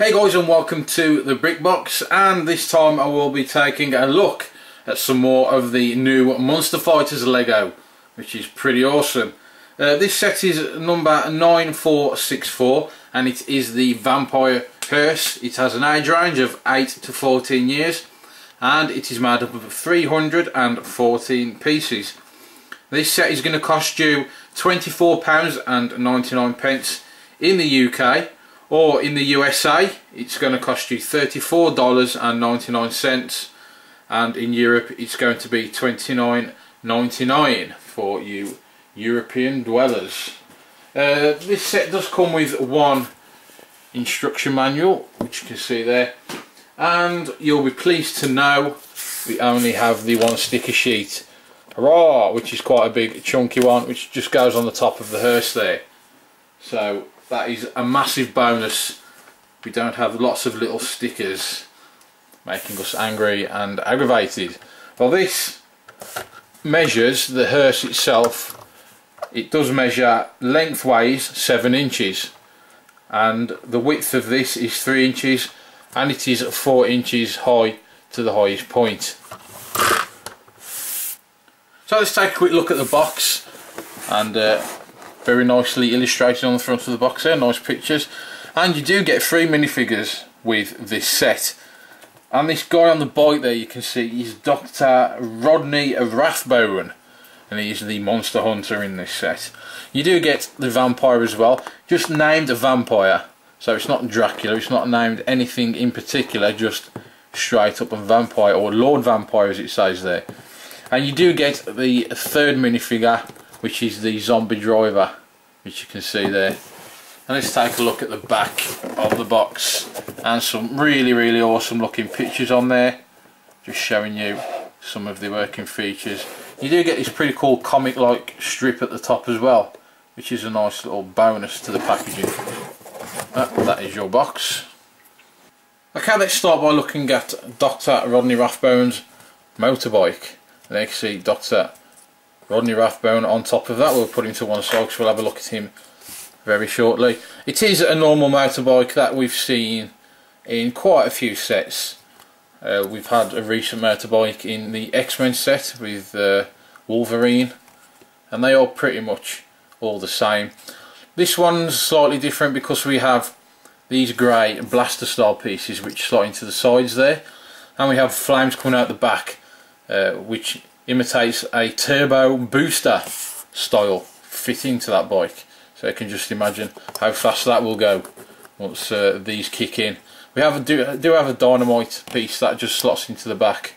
Hey guys, and welcome to the Brick Box, and this time I will be taking a look at some more of the new Monster Fighters Lego, which is pretty awesome. This set is number 9464 and it is the Vampyre Hearse. It has an age range of 8 to 14 years and it is made up of 314 pieces. This set is going to cost you £24.99 in the UK, or in the USA it's going to cost you $34.99, and in Europe it's going to be $29.99 for you European dwellers. This set does come with one instruction manual, which you can see there, and you'll be pleased to know we only have the one sticker sheet. Hurrah! Which is quite a big chunky one, which just goes on the top of the hearse there. So that is a massive bonus. We don't have lots of little stickers making us angry and aggravated. Well, this measures the hearse itself. It does measure lengthways 7 inches and the width of this is 3 inches, and it is 4 inches high to the highest point. So let's take a quick look at the box, and very nicely illustrated on the front of the box there, nice pictures. And you do get 3 minifigures with this set. And this guy on the bike there, you can see, is Dr. Rodney of Rathbone, and he is the monster hunter in this set. You do get the vampire as well, just named a vampire, so it's not Dracula, it's not named anything in particular, just straight up a vampire, or Lord Vampire as it says there. And you do get the third minifigure, which is the zombie driver, which you can see there. And let's take a look at the back of the box, and some really awesome looking pictures on there, just showing you some of the working features. You do get this pretty cool comic like strip at the top as well, which is a nice little bonus to the packaging. That is your box. Okay, let's start by looking at Dr. Rodney Rathbone's motorbike. There you can see Dr. Rodney Rathbone on top of that. We'll put him to one side because we'll have a look at him very shortly. It is a normal motorbike that we've seen in quite a few sets. We've had a recent motorbike in the X-Men set with Wolverine, and they are pretty much all the same. This one's slightly different because we have these grey blaster style pieces which slot into the sides there, and we have flames coming out the back, which imitates a turbo booster style fitting to that bike. So you can just imagine how fast that will go once these kick in. We do have a dynamite piece that just slots into the back.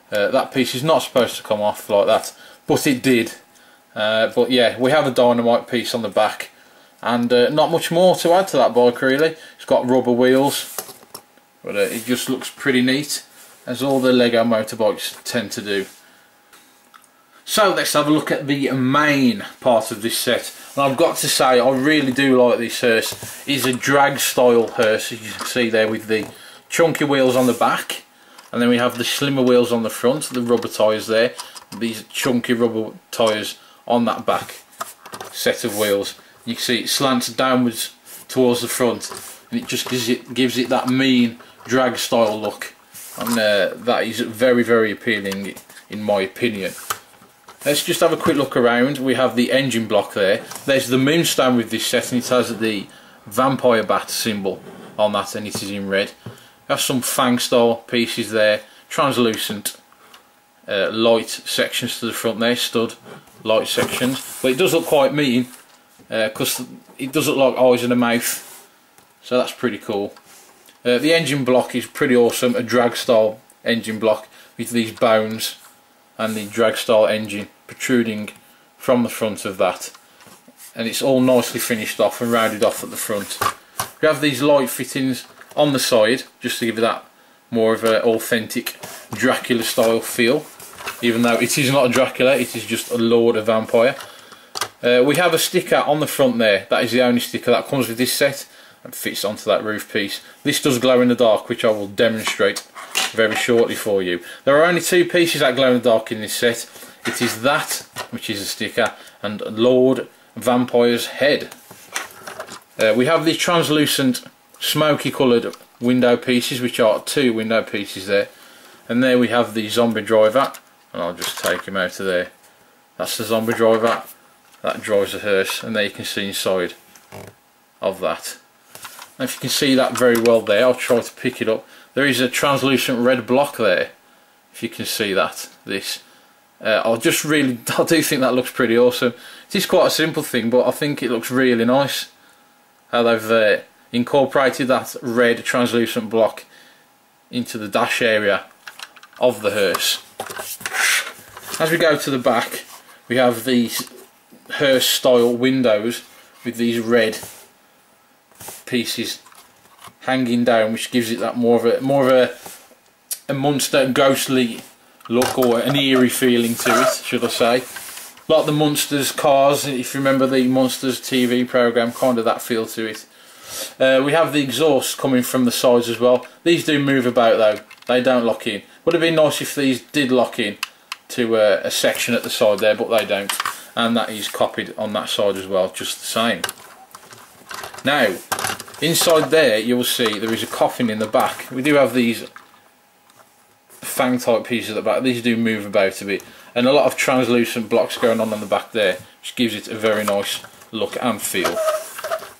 That piece is not supposed to come off like that, but it did. But yeah, we have a dynamite piece on the back, and not much more to add to that bike really. It's got rubber wheels, but it just looks pretty neat, as all the Lego motorbikes tend to do. So let's have a look at the main part of this set. And I've got to say, I really do like this hearse. It's a drag style hearse, as you can see there, with the chunky wheels on the back, and then we have the slimmer wheels on the front, the rubber tyres there, these chunky rubber tyres on that back set of wheels. You can see it slants downwards towards the front, and it just gives it that mean drag style look, and that is very appealing in my opinion. Let's just have a quick look around. We have the engine block there. There's the moonstone with this set, and it has the vampire bat symbol on that, and it is in red. We have some fang style pieces there, translucent light sections to the front there, stud light sections. But it does look quite mean, because it does look like eyes and a mouth, so that's pretty cool. The engine block is pretty awesome, a drag style engine block with these bones and the drag style engine protruding from the front of that, and it's all nicely finished off and rounded off at the front. We have these light fittings on the side just to give it that more of an authentic Dracula style feel, even though it is not a Dracula, it is just a Lord of Vampire. We have a sticker on the front there. That is the only sticker that comes with this set and fits onto that roof piece. This does glow in the dark, which I will demonstrate very shortly for you. There are only 2 pieces that glow in the dark in this set. It is that, which is a sticker, and Lord Vampire's head. We have the translucent smoky coloured window pieces, which are 2 window pieces there. And there we have the zombie driver, and I'll just take him out of there. That's the zombie driver that drives the hearse, and there you can see inside of that. And if you can see that very well there, I'll try to pick it up. There is a translucent red block there, if you can see that. I do think that looks pretty awesome. It is quite a simple thing, but I think it looks really nice how they've incorporated that red translucent block into the dash area of the hearse. As we go to the back, we have these hearse style windows with these red pieces hanging down, which gives it that more of a monster ghostly look, or an eerie feeling to it, should I say. Like the Monsters cars, if you remember the Monsters TV programme, kind of that feel to it. We have the exhaust coming from the sides as well. These do move about though, they don't lock in. Would have been nice if these did lock in to a section at the side there, but they don't. And that is copied on that side as well, just the same. Now, inside there you will see there is a coffin in the back. We do have these fang type pieces at the back. These do move about a bit, and a lot of translucent blocks going on the back there, which gives it a very nice look and feel.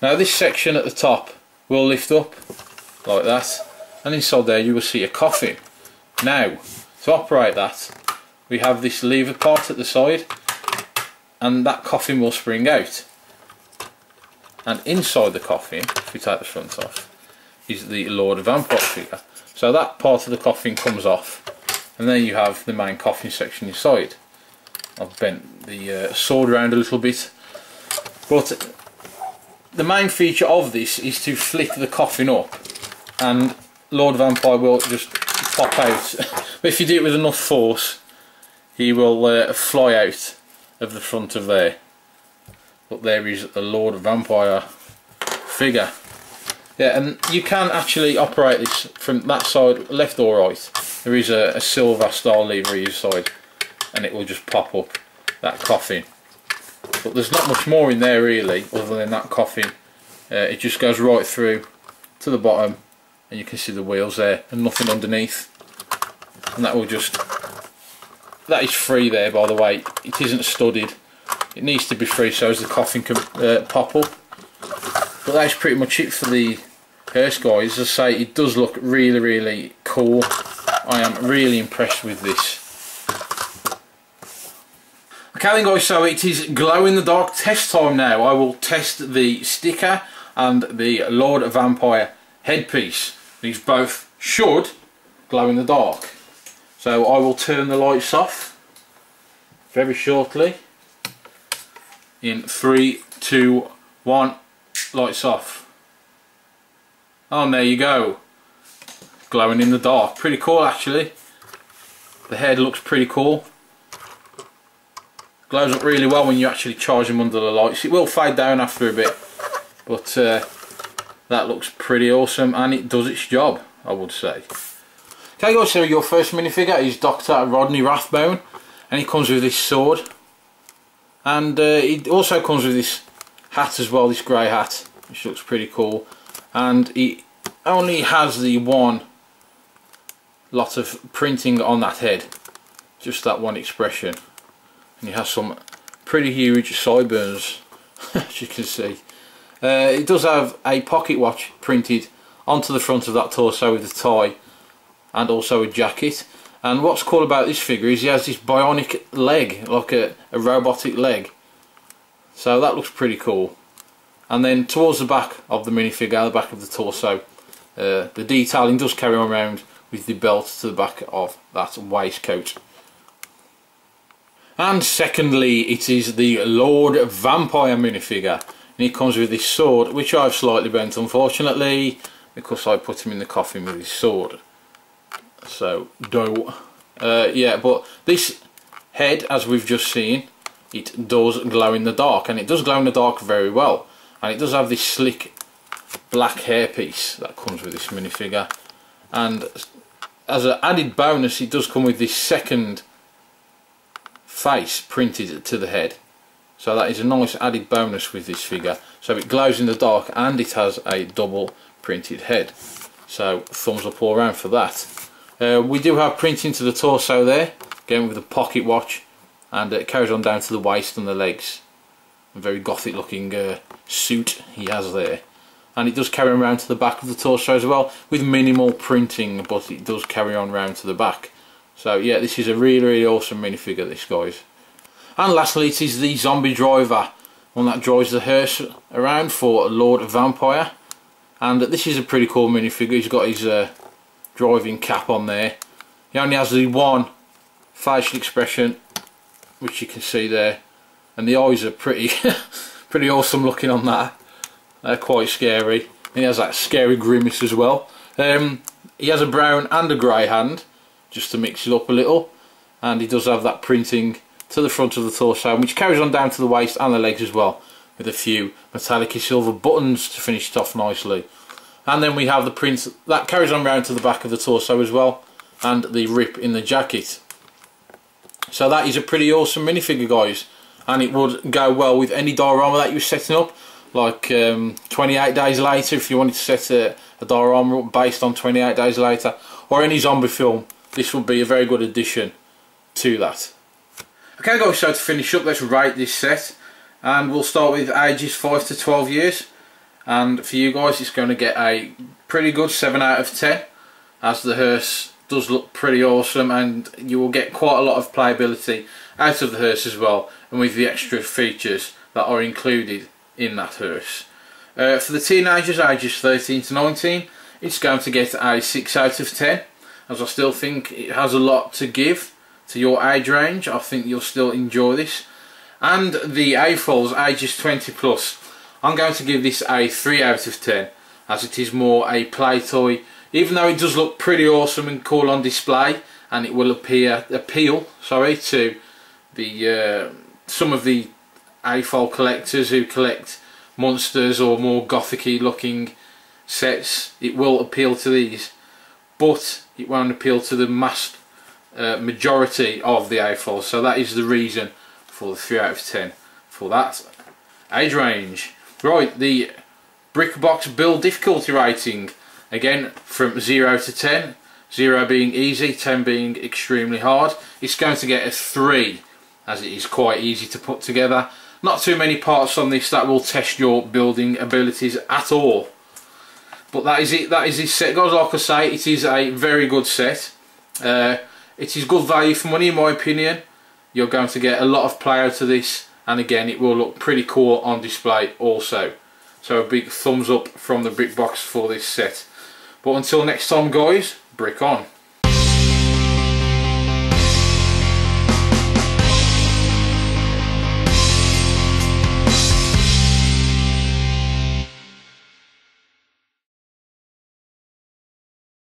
Now this section at the top will lift up like that, and inside there you will see a coffin. Now, to operate that, we have this lever part at the side, and that coffin will spring out. And inside the coffin, if we take the front off, is the Lord Vampyre figure. So that part of the coffin comes off, and then you have the main coffin section inside. I've bent the sword around a little bit, but the main feature of this is to flick the coffin up, and Lord Vampyre will just pop out. But if you do it with enough force, he will fly out of the front of there. But there is the Lord Vampyre figure. Yeah, and you can actually operate this from that side, left or right. There is a silver style lever either side, and it will just pop up that coffin. But there's not much more in there really, other than that coffin. It just goes right through to the bottom, and you can see the wheels there, and nothing underneath. And that will just, that is free there, by the way. It isn't studded. It needs to be free so as the coffin can pop up. But that's pretty much it for the hearse, guys. As I say, it does look really, really cool. I am really impressed with this. Okay then guys, so it is glow in the dark test time now. I will test the sticker and the Lord Vampyre headpiece. These both should glow in the dark. So I will turn the lights off very shortly. In 3, 2, 1, lights off. Oh, and there you go. Glowing in the dark. Pretty cool actually. The head looks pretty cool. Glows up really well when you actually charge them under the lights. It will fade down after a bit, but that looks pretty awesome, and it does its job, I would say. Okay guys, so your first minifigure is Dr. Rodney Rathbone, and he comes with this sword, and it also comes with this hat as well, this grey hat, which looks pretty cool. And he only has the one lot of printing on that head, just that one expression. And he has some pretty huge sideburns, as you can see. It does have a pocket watch printed onto the front of that torso with a tie, and also a jacket. And what's cool about this figure is he has this bionic leg, like a robotic leg. So that looks pretty cool. And then towards the back of the minifigure, the back of the torso, the detailing does carry on around with the belt to the back of that waistcoat. And secondly, it is the Lord Vampyre minifigure, and he comes with this sword, which I've slightly bent unfortunately, because I put him in the coffin with his sword. So, yeah, but this head, as we've just seen, it does glow in the dark, and it does glow in the dark very well. And it does have this slick black hairpiece that comes with this minifigure. And as an added bonus, it does come with this second face printed to the head. So that is a nice added bonus with this figure. So it glows in the dark, and it has a double printed head. So thumbs up all around for that. We do have printing to the torso there, again with a pocket watch, and it carries on down to the waist and the legs. A very gothic looking suit he has there. And it does carry on round to the back of the torso as well, with minimal printing, but it does carry on round to the back. So yeah, this is a really awesome minifigure, this, guys. And lastly, it is the zombie driver, one that drives the hearse around for Lord Vampyre. And this is a pretty cool minifigure. He's got his driving cap on there. He only has the one facial expression, which you can see there, and the eyes are pretty pretty awesome looking on that. They're quite scary. And he has that scary grimace as well. He has a brown and a grey hand, just to mix it up a little, and he does have that printing to the front of the torso, which carries on down to the waist and the legs as well, with a few metallic silver buttons to finish it off nicely. And then we have the print that carries on round to the back of the torso as well, and the rip in the jacket. So that is a pretty awesome minifigure, guys, and it would go well with any diorama that you're setting up, like 28 Days Later, if you wanted to set a diorama up based on 28 Days Later, or any zombie film. This would be a very good addition to that. Okay, guys, so to finish up, let's rate this set, and we'll start with ages 5 to 12 years. And for you guys, it's going to get a pretty good 7 out of 10, as the hearse does look pretty awesome, and you will get quite a lot of playability out of the hearse as well, and with the extra features that are included in that hearse. For the teenagers ages 13 to 19, it's going to get a 6 out of 10, as I still think it has a lot to give to your age range. I think you'll still enjoy this. And the AFOLs ages 20 plus, I'm going to give this a 3 out of 10, as it is more a play toy, even though it does look pretty awesome and cool on display, and it will appeal to the some of the AFOL collectors who collect monsters or more gothic-y looking sets. It will appeal to these, but it won't appeal to the mass majority of the AFOL. So that is the reason for the 3 out of 10 for that age range. Right, the brick box build difficulty rating, again from 0 to 10, 0 being easy, 10 being extremely hard. It's going to get a 3, as it is quite easy to put together. Not too many parts on this that will test your building abilities at all. But that is it, that is this set, guys. Like I say, it is a very good set. It is good value for money, in my opinion. You're going to get a lot of play out of this, and again, it will look pretty cool on display also. So a big thumbs up from the brick box for this set. But until next time, guys, brick on.